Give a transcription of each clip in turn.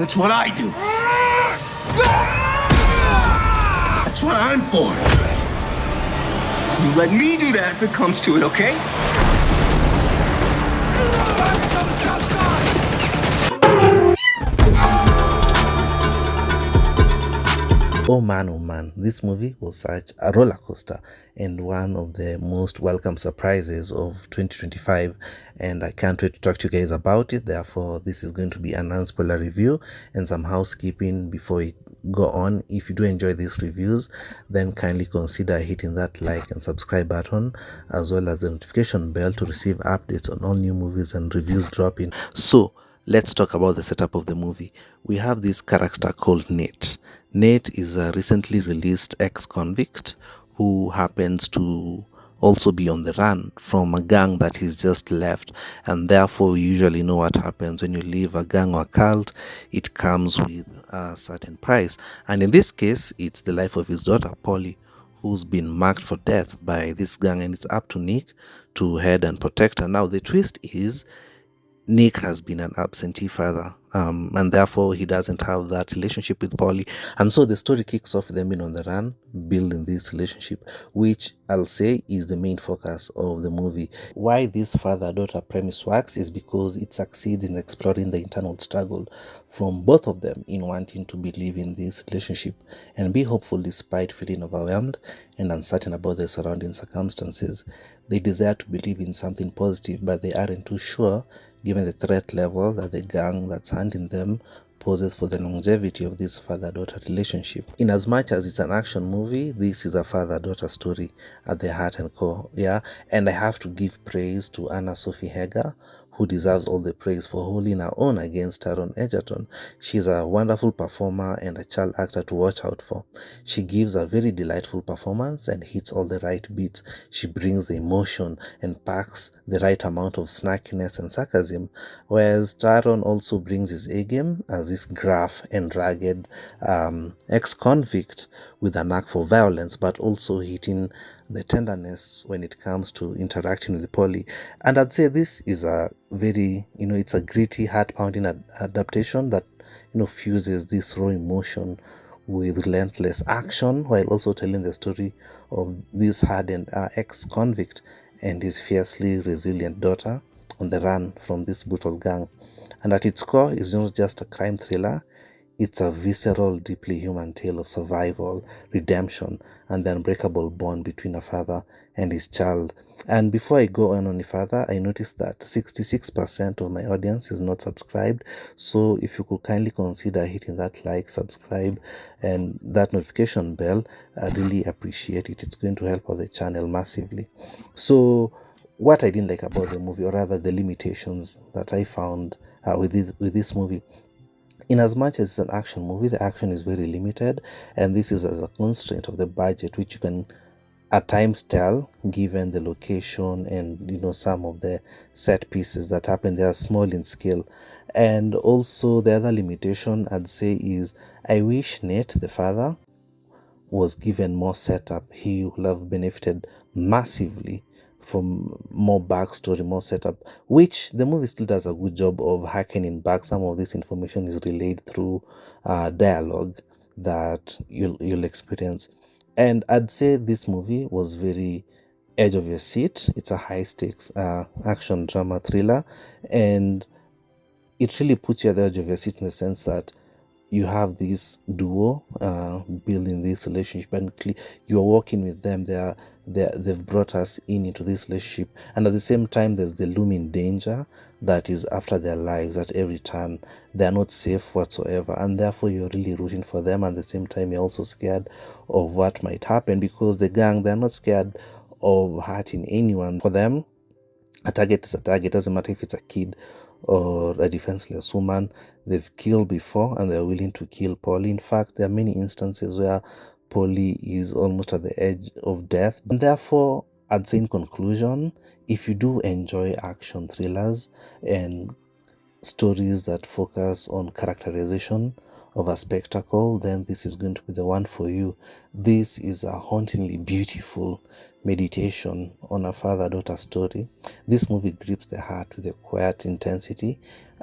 That's what I do. That's what I'm for. You let me do that if it comes to it, okay? Oh man, this movie was such a roller coaster and one of the most welcome surprises of 2025, and I can't wait to talk to you guys about it. Therefore, this is going to be an unspoiler review and some housekeeping before we go on. If you do enjoy these reviews, then kindly consider hitting that like and subscribe button, as well as the notification bell to receive updates on all new movies and reviews dropping. So let's talk about the setup of the movie. We have this character called Nate. Nate is a recently released ex-convict who happens to also be on the run from a gang that he's just left, and therefore you usually know what happens when you leave a gang or a cult. It comes with a certain price, and in this case it's the life of his daughter Polly, who's been marked for death by this gang, and it's up to Nick to head and protect her. Now the twist is Nick has been an absentee father, and therefore he doesn't have that relationship with Polly. And so the story kicks off them being on the run, building this relationship, which I'll say is the main focus of the movie. Why this father-daughter premise works is because it succeeds in exploring the internal struggle from both of them in wanting to believe in this relationship and be hopeful despite feeling overwhelmed and uncertain about their surrounding circumstances. They desire to believe in something positive, but they aren't too sure given the threat level that the gang that's hunting them poses for the longevity of this father-daughter relationship. In as much as it's an action movie, this is a father-daughter story at the heart and core, yeah. And I have to give praise to Sophia Heger, who deserves all the praise for holding her own against Taron Egerton. She's a wonderful performer and a child actor to watch out for. She gives a very delightful performance and hits all the right beats. She brings the emotion and packs the right amount of snarkiness and sarcasm, whereas Taron also brings his A game as this gruff and rugged ex-convict with a knack for violence, but also hitting the tenderness when it comes to interacting with Polly. And I'd say this is a very, it's a gritty, heart-pounding adaptation that, fuses this raw emotion with relentless action while also telling the story of this hardened ex-convict and his fiercely resilient daughter on the run from this brutal gang. And at its core, it's not just a crime thriller, it's a visceral, deeply human tale of survival, redemption, and the unbreakable bond between a father and his child. And before I go on any further, I noticed that 66% of my audience is not subscribed. So if you could kindly consider hitting that like, subscribe, and that notification bell, I really appreciate it. It's going to help out the channel massively. So what I didn't like about the movie, or rather the limitations that I found with this movie, in as much as it's an action movie, the action is very limited, and this is as a constraint of the budget, which you can at times tell given the location and some of the set pieces that happen. They are small in scale. And also the other limitation I'd say is I wish Nate, the father, was given more setup. He would have benefited massively from more backstory, more setup, which the movie still does a good job of hacking back. Some of this information is relayed through dialogue that you'll experience. And I'd say this movie was very edge of your seat. It's a high stakes action drama thriller, and it really puts you at the edge of your seat in the sense that you have this duo building this relationship, and you're working with them. They've brought us into this relationship, and at the same time there's the looming danger that is after their lives at every turn. They're not safe whatsoever, and therefore you're really rooting for them. And at the same time you're also scared of what might happen, because the gang, they're not scared of hurting anyone. For them, a target is a target. Doesn't matter if it's a kid or a defenseless woman. They've killed before and they're willing to kill Polly. In fact, there are many instances where Polly is almost at the edge of death. And therefore, I'd say in conclusion, if you do enjoy action thrillers and stories that focus on characterization of a spectacle, then this is going to be the one for you. This is a hauntingly beautiful meditation on a father-daughter story. This movie grips the heart with a quiet intensity,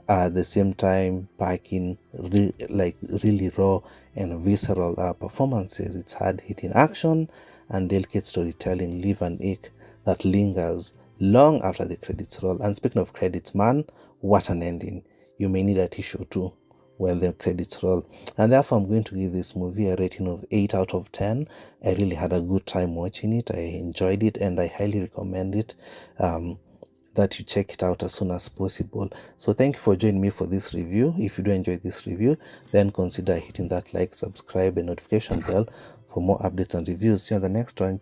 at the same time packing really raw and visceral performances. It's hard-hitting action and delicate storytelling leave an ache that lingers long after the credits roll. And speaking of credits, man, what an ending. You may need a tissue too when the credits roll. And therefore, I'm going to give this movie a rating of 8 out of 10. I really had a good time watching it. I enjoyed it, and I highly recommend it. That you check it out as soon as possible. So thank you for joining me for this review. If you do enjoy this review, then consider hitting that like, subscribe, and notification bell for more updates and reviews. See you on the next one.